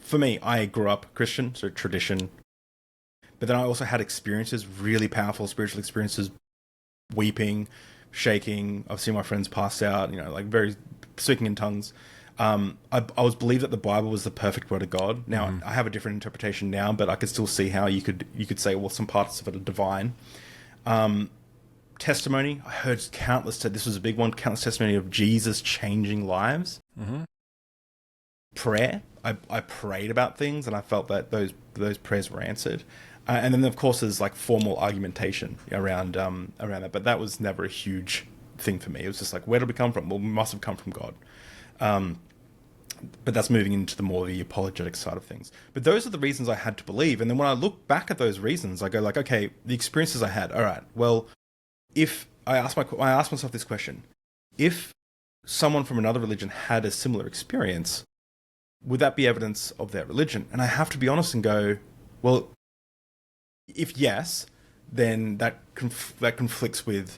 for me, I grew up Christian, so tradition. But then I also had experiences, really powerful spiritual experiences, weeping, shaking. I've seen my friends pass out, like very speaking in tongues. I was believed that the Bible was the perfect word of God. Now I have a different interpretation now, but I could still see how you could say, well, some parts of it are divine. Testimony, I heard countless. This was a big one. Countless testimony of Jesus changing lives. Prayer, I prayed about things, and I felt that those prayers were answered. And then, of course, there's like formal argumentation around that, but that was never a huge thing for me. It was just like, where did we come from? Well, we must have come from God. But that's moving into the more the apologetic side of things. But those are the reasons I had to believe. And then when I look back at those reasons, I go like, okay, the experiences I had. All right, well, if I ask myself this question: if someone from another religion had a similar experience, would that be evidence of their religion? And I have to be honest and go, well, if yes, then that conflicts with,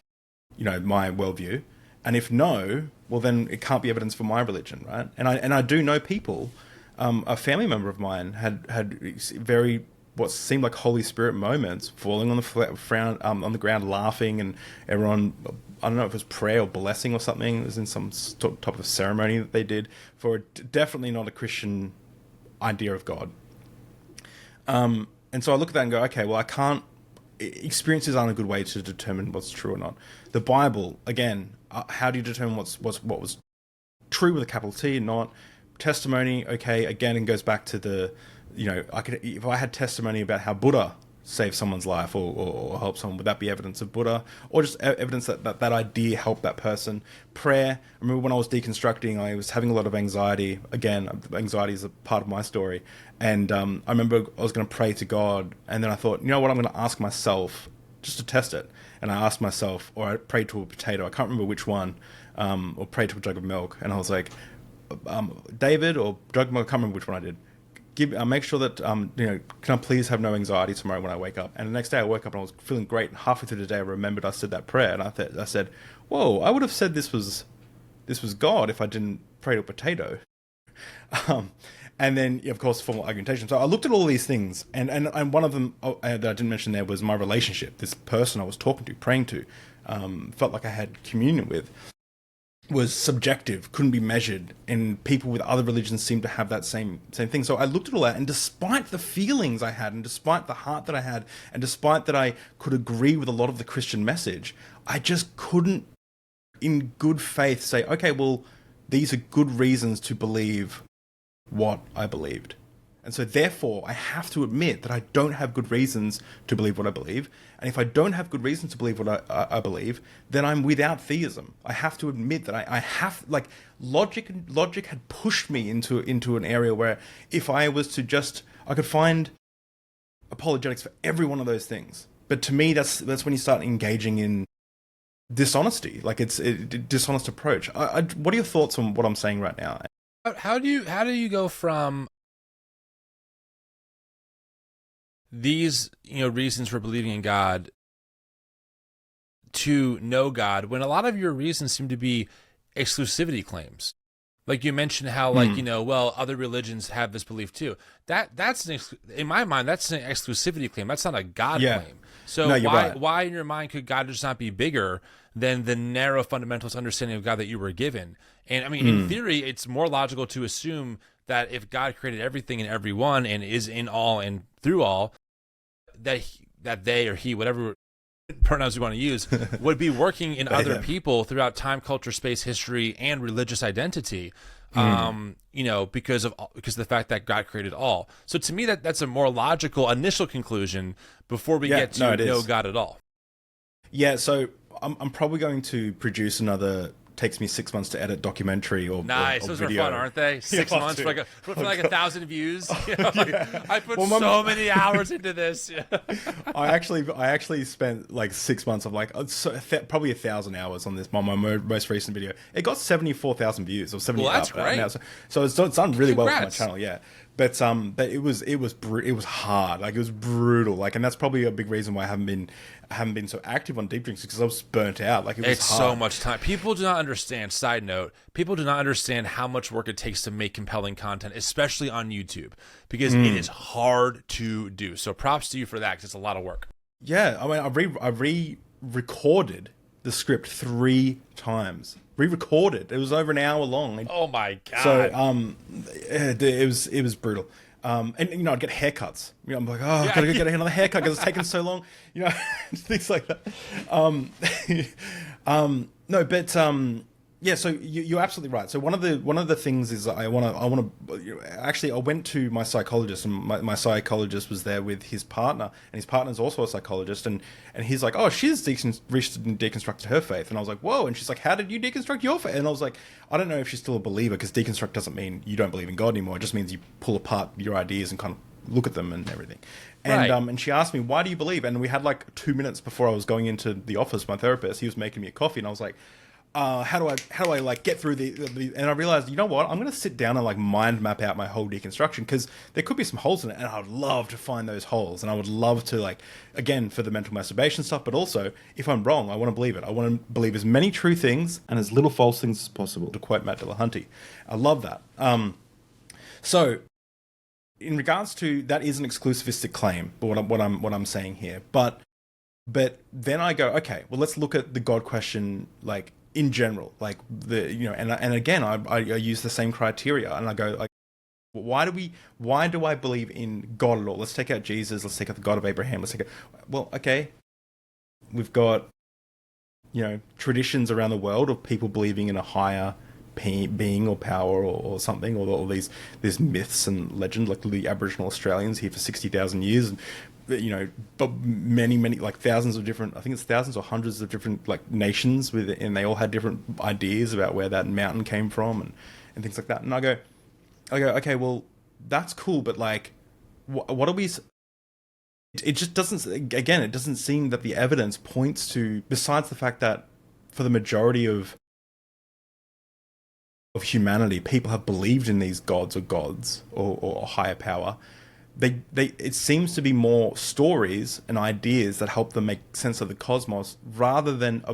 my worldview. And if no, well, then it can't be evidence for my religion, right? And I do know people. A family member of mine had very what seemed like Holy Spirit moments, falling on on the ground, laughing, and everyone. I don't know if it was prayer or blessing or something. It was in some type of ceremony that they did for definitely not a Christian idea of God. And so I look at that and go, okay, well, I can't. Experiences aren't a good way to determine what's true or not. The Bible, again, how do you determine what was true with a capital T and not? Testimony, okay, again, it goes back to the, if I had testimony about how Buddha saved someone's life or helped someone, would that be evidence of Buddha? Or just evidence that idea helped that person? Prayer, I remember when I was deconstructing, I was having a lot of anxiety. Again, anxiety is a part of my story. And I remember I was going to pray to God, and then I thought, you know what, I'm going to ask myself, just to test it. And I asked myself, or I prayed to a potato, I can't remember which one, or prayed to a jug of milk. And I was like, David, or jug of milk, I can't remember which one I did. Make sure that, can I please have no anxiety tomorrow when I wake up? And the next day I woke up and I was feeling great. And halfway through the day I remembered I said that prayer. And I said, whoa, I would have said this was God if I didn't pray to a potato. And then, of course, formal argumentation. So I looked at all these things. And one of them that I didn't mention there was my relationship. This person I was talking to, praying to, felt like I had communion with, was subjective, couldn't be measured, and people with other religions seem to have that same thing. So I looked at all that, and despite the feelings I had, and despite the heart that I had, and despite that I could agree with a lot of the Christian message, I just couldn't, in good faith, say, okay, well, these are good reasons to believe what I believed. And so therefore, I have to admit that I don't have good reasons to believe what I believe. And if I don't have good reasons to believe what I believe, then I'm without theism. I have to admit that I have, like, logic had pushed me into an area where if I was to I could find apologetics for every one of those things. But to me, that's when you start engaging in dishonesty. Like, it's a dishonest approach. What are your thoughts on what I'm saying right now? How do you go from these, reasons for believing in God to know God, when a lot of your reasons seem to be exclusivity claims? Like you mentioned how, well, other religions have this belief too. That's in my mind, that's an exclusivity claim. That's not a God claim. So no, why in your mind could God just not be bigger than the narrow fundamentalist understanding of God that you were given? And I mean, in theory, it's more logical to assume that if God created everything and everyone and is in all and through all, that they or he, whatever pronouns you want to use, would be working in other people throughout time, culture, space, history, and religious identity, because of the fact that God created all. So to me, that's a more logical initial conclusion before we get to know God at all. Yeah, so I'm probably going to produce another takes me 6 months to edit documentary or nice. or Those video. are fun, aren't they? 6 months for like 1,000 views. I put so many hours into this. I actually spent like 6 months of probably 1,000 hours on this. My most recent video, it got 74,000 views or 70. Well, that's great. Now. So it's done really well for my channel. Yeah. but it was it was hard. Like, it was brutal. Like, and that's probably a big reason why I haven't been so active on deep drinks, because I was burnt out. Like, it's hard. so much time. People do not understand. Side note: people do not understand how much work it takes to make compelling content, especially on YouTube, because it is hard to do. So props to you for that, because it's a lot of work. Yeah, I mean, I re-recorded the script 3 times. Re-recorded. It was over an hour long. Oh my god! So it was brutal. And you know, I'd get haircuts. You know, I'm like, oh, I gotta go get another haircut because it's taken so long. You know, things like that. No, but yeah. So you're absolutely right. So one of the things is I actually, I went to my psychologist, and my psychologist was there with his partner, and his partner's also a psychologist, and he's like, oh, she's deconstructed her faith, and I was like, whoa, and she's like, how did you deconstruct your faith? And I was like, I don't know if she's still a believer, because deconstruct doesn't mean you don't believe in God anymore. It just means you pull apart your ideas and kind of look at them and everything. And Right. and she asked me, why do you believe? And we had like 2 minutes before I was going into the office, my therapist, he was making me a coffee, and I was like, how do I like get through the and I realized, you know what, I'm going to sit down and like mind map out my whole deconstruction, because there could be some holes in it, and I'd love to find those holes, and I would love to, like, again, for the mental masturbation stuff, but also if I'm wrong, I want to believe it. I want to believe as many true things and as little false things as possible, to quote Matt Dillahunty. I love that. So in regards to that, is an exclusivistic claim, but what I'm saying here, but then I go, okay, well, let's look at the God question, like, in general, like, the, you know, and again, I use the same criteria, and I go, like, why do I believe in God at all? Let's take out Jesus. Let's take out the God of Abraham. Let's take out, well, okay, we've got, you know, traditions around the world of people believing in a higher being or power or something, or all these myths and legends, like the Aboriginal Australians here for 60,000 years, and, you know, but many, like thousands of different, I think it's thousands or hundreds of different, like, nations with it, and they all had different ideas about where that mountain came from and things like that. And I go, okay, well, that's cool, but like, what are we? It just doesn't. Again, it doesn't seem that the evidence points to, besides the fact that for the majority of humanity, people have believed in these gods or higher power. It seems to be more stories and ideas that help them make sense of the cosmos, rather than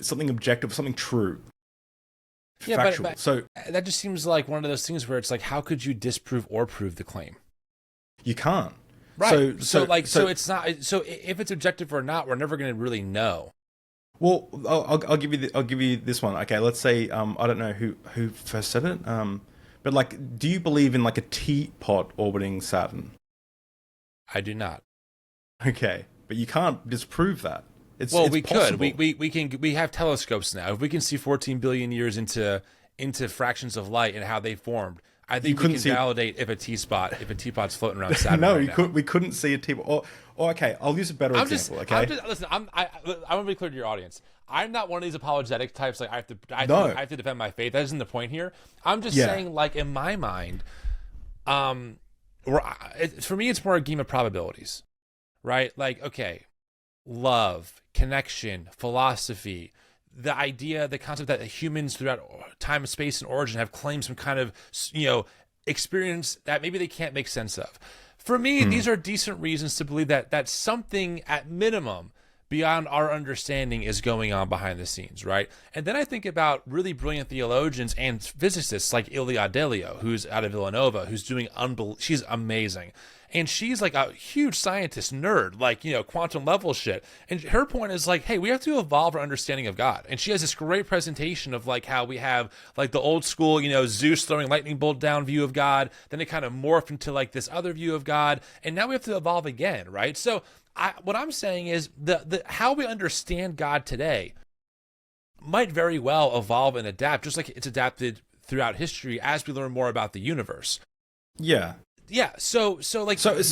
something true. Yeah, factual. but So that just seems like one of those things where it's like, how could you disprove or prove the claim? you can't. Right. So it's not. So if it's objective or not, we're never going to really know. Well, I'll give you this one. Okay, let's say I don't know who first said it. But like, do you believe in like a teapot orbiting Saturn? I do not. Okay, but you can't disprove that. It's we possible. could. We have telescopes now. If we can see 14 billion years into fractions of light and how they formed, I think we can validate if a teapot's floating around Saturn. No, right we couldn't see a teapot. Or okay, I'll use a better example. Listen, I want to be clear to your audience. I'm not one of these apologetic types. Like I have to defend my faith. That isn't the point here. I'm just saying, like, in my mind, for me, it's more a game of probabilities, right? Like, okay, love, connection, philosophy, the idea, the concept that humans throughout time, space, and origin have claimed some kind of, you know, experience that maybe they can't make sense of. For me, these are decent reasons to believe that something at minimum beyond our understanding is going on behind the scenes, right? And then I think about really brilliant theologians and physicists like Ilia Delio, who's out of Villanova, who's doing she's amazing. And she's like a huge scientist nerd, like, you know, quantum level shit. And her point is like, hey, we have to evolve our understanding of God. And she has this great presentation of like how we have like the old school, you know, Zeus throwing lightning bolt down view of God. Then it kind of morphed into like this other view of God. And now we have to evolve again, right? So what I'm saying is the how we understand God today might very well evolve and adapt, just like it's adapted throughout history as we learn more about the universe. Yeah. Yeah, so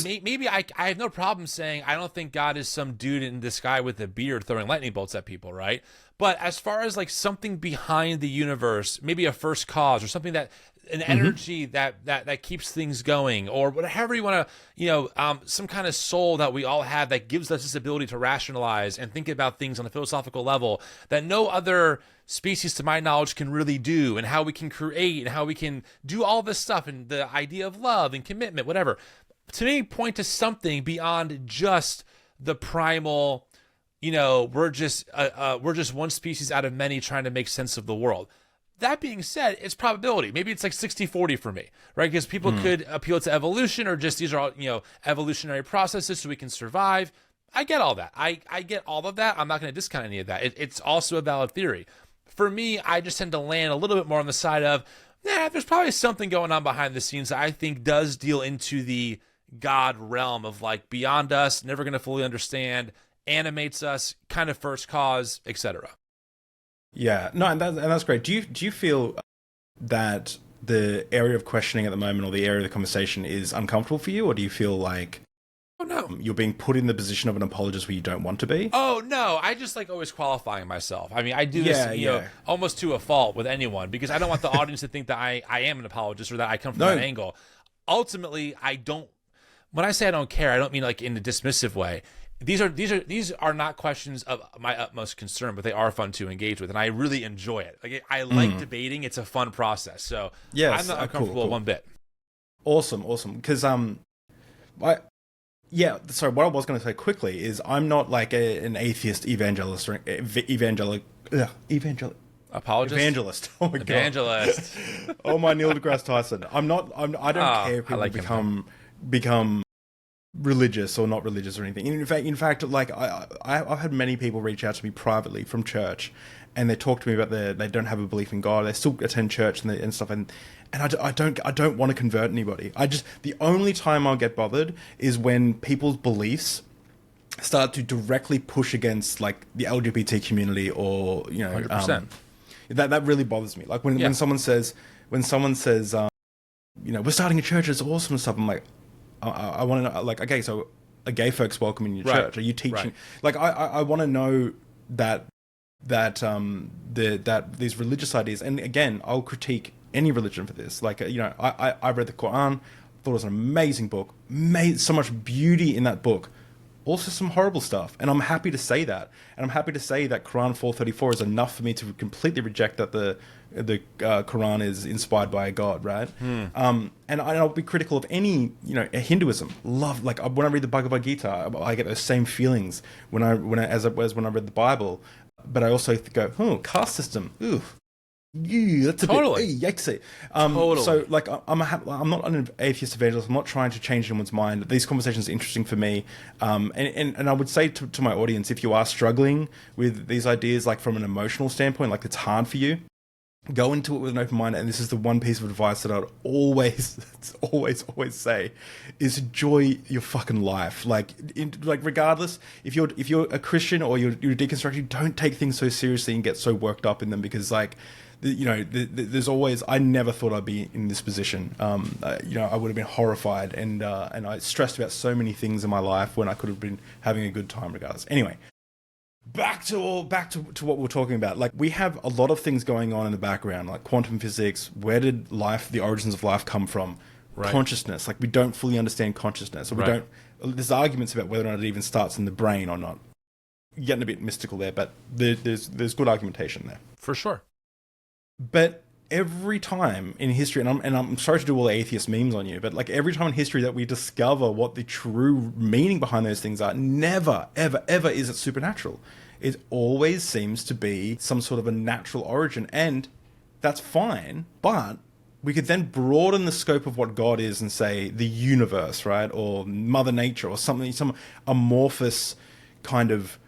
maybe I have no problem saying I don't think God is some dude in the sky with a beard throwing lightning bolts at people, right? But as far as like something behind the universe, maybe a first cause or something that an energy that keeps things going, or whatever you want to, some kind of soul that we all have that gives us this ability to rationalize and think about things on a philosophical level that no other species, to my knowledge, can really do, and how we can create and how we can do all this stuff, and the idea of love and commitment, whatever, to me, point to something beyond just the primal, we're just one species out of many trying to make sense of the world. That being said, it's probability. Maybe it's like 60-40 for me, right? Because people could appeal to evolution, or just these are all, evolutionary processes so we can survive. I get all that. I get all of that. I'm not going to discount any of that. It's also a valid theory. For me, I just tend to land a little bit more on the side of, there's probably something going on behind the scenes that I think does deal into the God realm of like beyond us, never going to fully understand, animates us, kind of first cause, etc. Yeah, no, and that's great. Do you feel that the area of questioning at the moment, or the area of the conversation, is uncomfortable for you, or do you feel like you're being put in the position of an apologist where you don't want to be? Oh no, I just like always qualifying myself. I mean, I do this, almost to a fault with anyone, because I don't want the audience to think that I am an apologist, or that I come from that angle. Ultimately, I don't. When I say I don't care, I don't mean like in a dismissive way. These are not questions of my utmost concern, but they are fun to engage with, and I really enjoy it. Like I like debating; it's a fun process. So yes, I'm not uncomfortable one bit. Awesome. Because sorry, what I was going to say quickly is I'm not like an atheist evangelist or evangelist. Oh my evangelist. God. Oh my Neil deGrasse Tyson. I don't care if people become religious or not religious or anything. In fact, like I've had many people reach out to me privately from church, and they talk to me about they don't have a belief in God. They still attend church and stuff, and I don't want to convert anybody. The only time I'll get bothered is when people's beliefs start to directly push against like the LGBT community, or 100%. That really bothers me. Like when someone says we're starting a church, it's awesome and stuff. I'm like, I want to know, like, okay, so are gay folks welcome in your church? Are you teaching? Right. Like, I want to know that these religious ideas, and again, I'll critique any religion for this. Like, I read the Quran, thought it was an amazing book, made so much beauty in that book. Also some horrible stuff, and I'm happy to say that. And I'm happy to say that Quran 434 is enough for me to completely reject that the Quran is inspired by a god, right? And I'll be critical of any, Hinduism. Like when I read the Bhagavad Gita, I get those same feelings as when I read the Bible. But I also go, caste system, ooh. Yeah, that's a bit yikesy. Totally. So, like, I'm not an atheist evangelist. I'm not trying to change anyone's mind. These conversations are interesting for me. And I would say to my audience, if you are struggling with these ideas, like from an emotional standpoint, like it's hard for you, go into it with an open mind. And this is the one piece of advice that I'd always say is enjoy your fucking life. Like regardless, if you're a Christian or you're deconstructing, don't take things so seriously and get so worked up in them, because like, there's always. I never thought I'd be in this position. I would have been horrified, and I stressed about so many things in my life when I could have been having a good time regardless. Anyway, back to what we're talking about. Like, we have a lot of things going on in the background, like quantum physics. Where did the origins of life come from? Right. Consciousness. Like, we don't fully understand consciousness, or we don't. There's arguments about whether or not it even starts in the brain or not. You're getting a bit mystical there, but there's good argumentation there for sure. But every time in history, and I'm sorry to do all the atheist memes on you, but like every time in history that we discover what the true meaning behind those things are, never, ever, ever is it supernatural. It always seems to be some sort of a natural origin, and that's fine, but we could then broaden the scope of what God is and say the universe, right? Or Mother Nature, or something, some amorphous kind of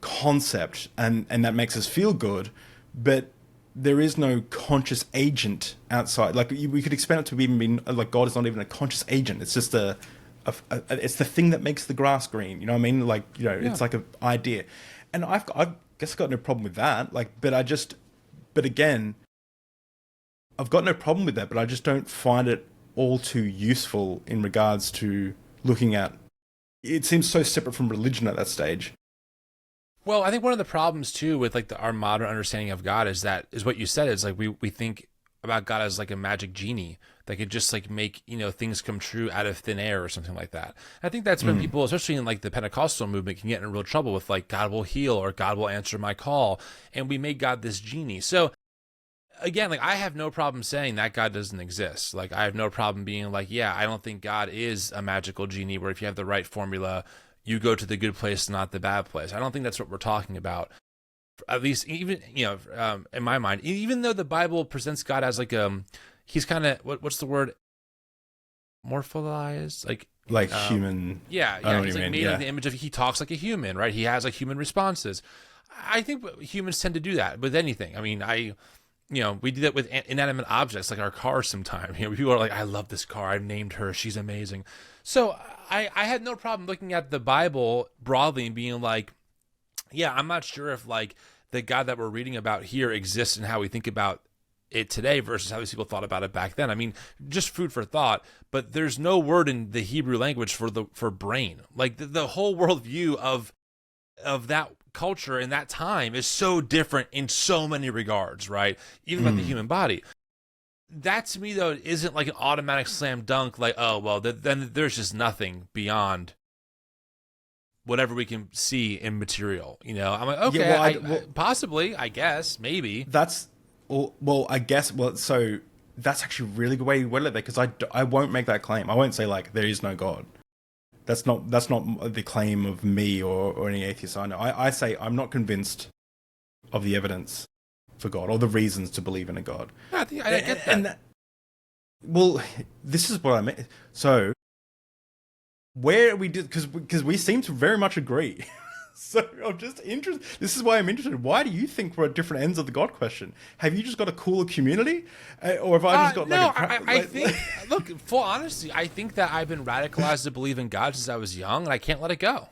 concept, and that makes us feel good, but there is no conscious agent outside. Like, we could expand it to even be like God is not even a conscious agent. It's just it's the thing that makes the grass green. You know what I mean? Like, it's like an idea. And I guess I've got no problem with that. Like, but again, I've got no problem with that, but I just don't find it all too useful in regards to looking at. It seems so separate from religion at that stage. Well, I think one of the problems too with like our modern understanding of God is what you said is like we think about God as like a magic genie that could just like make, things come true out of thin air or something like that. I think that's when people, especially in like the Pentecostal movement, can get in real trouble with like God will heal or God will answer my call. And we make God this genie. So again, like I have no problem saying that God doesn't exist. Like I have no problem being like, yeah, I don't think God is a magical genie where if you have the right formula, you go to the good place, not the bad place. I don't think that's what we're talking about. At least even, in my mind, even though the Bible presents God as like, he's kind of, what's the word? Morphalized? Like human. Yeah. He's like made in the image of, he talks like a human, right? He has like human responses. I think humans tend to do that with anything. I mean, we do that with inanimate objects like our cars sometimes. People are like, I love this car. I've named her. She's amazing. So I had no problem looking at the Bible broadly and being like, yeah, I'm not sure if like the God that we're reading about here exists in how we think about it today versus how these people thought about it back then. I mean, just food for thought, but there's no word in the Hebrew language for brain. Like the whole worldview of that culture in that time is so different in so many regards, right? Even about the human body. That to me though isn't like an automatic slam dunk. Like, oh well, then there's just nothing beyond whatever we can see in material. I'm like, okay, possibly, I guess, maybe. I guess. So that's actually a really good way to word it there, because I won't make that claim. I won't say like there is no God. That's not the claim of me or any atheist I know. I say I'm not convinced of the evidence for God or the reasons to believe in a God. I get that. Well, this is what I meant. So where we did, because we seem to very much agree. So I'm just interested. This is why I'm interested. Why do you think we're at different ends of the God question? Have you just got a cooler community, or have I just got I think. Look, full honesty, I think that I've been radicalized to believe in God since I was young, and I can't let it go.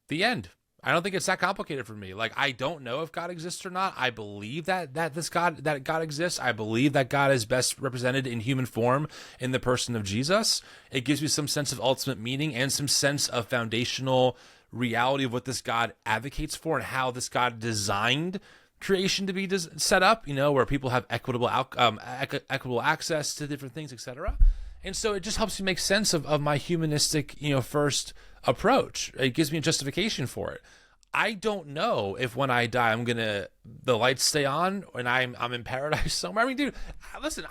The end. I don't think it's that complicated for me. Like, I don't know if God exists or not. I believe that God exists. I believe that God is best represented in human form in the person of Jesus. It gives me some sense of ultimate meaning and some sense of foundational reality of what this God advocates for and how this God designed creation to be set up, where people have equitable access to different things, etc. And so it just helps me make sense of my humanistic, first approach. It gives me a justification for it. I don't know if when I die, the lights stay on and I'm in paradise somewhere. I mean, dude, listen,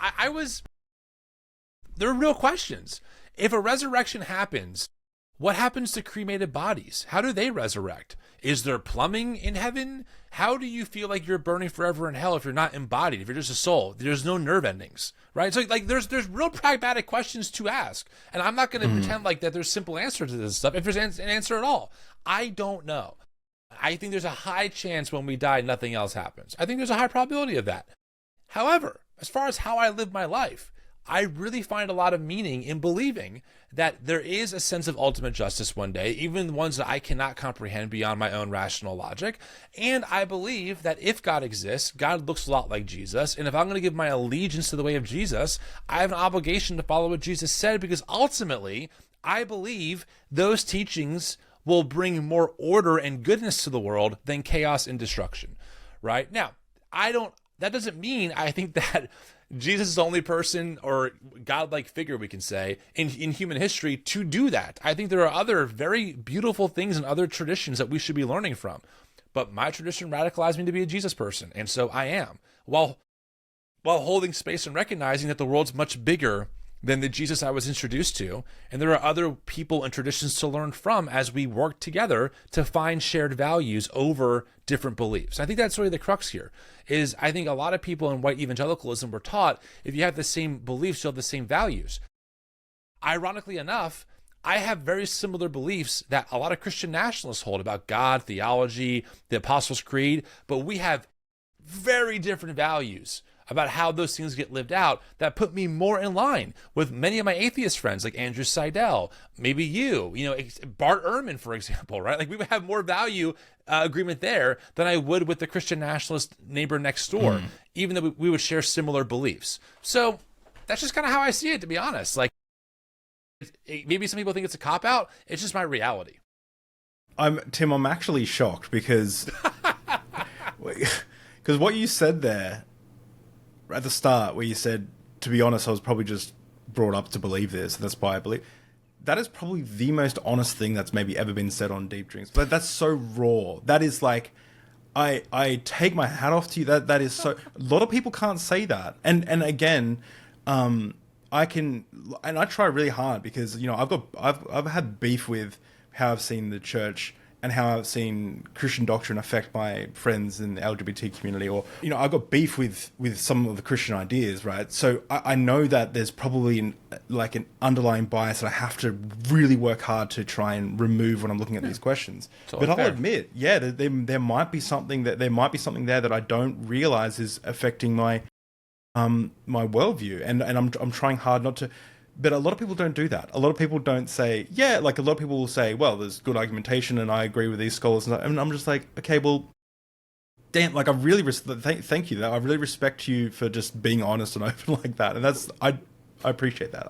there are real questions. If a resurrection happens, what happens to cremated bodies? How do they resurrect? Is there plumbing in heaven? How do you feel like you're burning forever in hell if you're not embodied, if you're just a soul? There's no nerve endings, right? So like there's real pragmatic questions to ask. And I'm not going to pretend like that there's simple answer to this stuff. If there's an answer at all, I don't know. I think there's a high chance when we die, nothing else happens. I think there's a high probability of that. However, as far as how I live my life, I really find a lot of meaning in believing that there is a sense of ultimate justice one day, even the ones that I cannot comprehend beyond my own rational logic. And I believe that if God exists, God looks a lot like Jesus. And if I'm going to give my allegiance to the way of Jesus, I have an obligation to follow what Jesus said, because ultimately, I believe those teachings will bring more order and goodness to the world than chaos and destruction, right? Now, that doesn't mean I think that Jesus is the only person or godlike figure, we can say, in human history to do that. I think there are other very beautiful things in other traditions that we should be learning from. But my tradition radicalized me to be a Jesus person, and so I am. While holding space and recognizing that the world's much bigger than the Jesus I was introduced to, and there are other people and traditions to learn from as we work together to find shared values over different beliefs. I think that's really the crux here, is I think a lot of people in white evangelicalism were taught if you have the same beliefs, you'll have the same values. Ironically enough, I have very similar beliefs that a lot of Christian nationalists hold about God, theology, the Apostles' Creed, but we have very different values about how those things get lived out that put me more in line with many of my atheist friends, like Andrew Seidel, maybe you, Bart Ehrman, for example, right? Like we would have more value agreement there than I would with the Christian nationalist neighbor next door, even though we would share similar beliefs. So that's just kind of how I see it, to be honest. Like maybe some people think it's a cop-out. It's just my reality. Tim, I'm actually shocked because what you said there, at the start where you said, to be honest, I was probably just brought up to believe this. And that's why I believe. That is probably the most honest thing that's maybe ever been said on Deep Drinks. But that's so raw. That is like, I take my hat off to you. That is so. A lot of people can't say that. And again, I can, and I try really hard because I've had beef with how I've seen the church and how I've seen Christian doctrine affect my friends in the LGBT community, or I've got beef with some of the Christian ideas, right? So I know that there's probably an underlying bias that I have to really work hard to try and remove when I'm looking at these questions. Totally but fair. I'll admit, there might be something there that I don't realize is affecting my my worldview, and I'm trying hard not to. But a lot of people don't do that. A lot of people don't say, a lot of people will say, well, there's good argumentation and I agree with these scholars. And I'm just like, okay, well, damn, like I really, thank you. I really respect you for just being honest and open like that. And I appreciate that.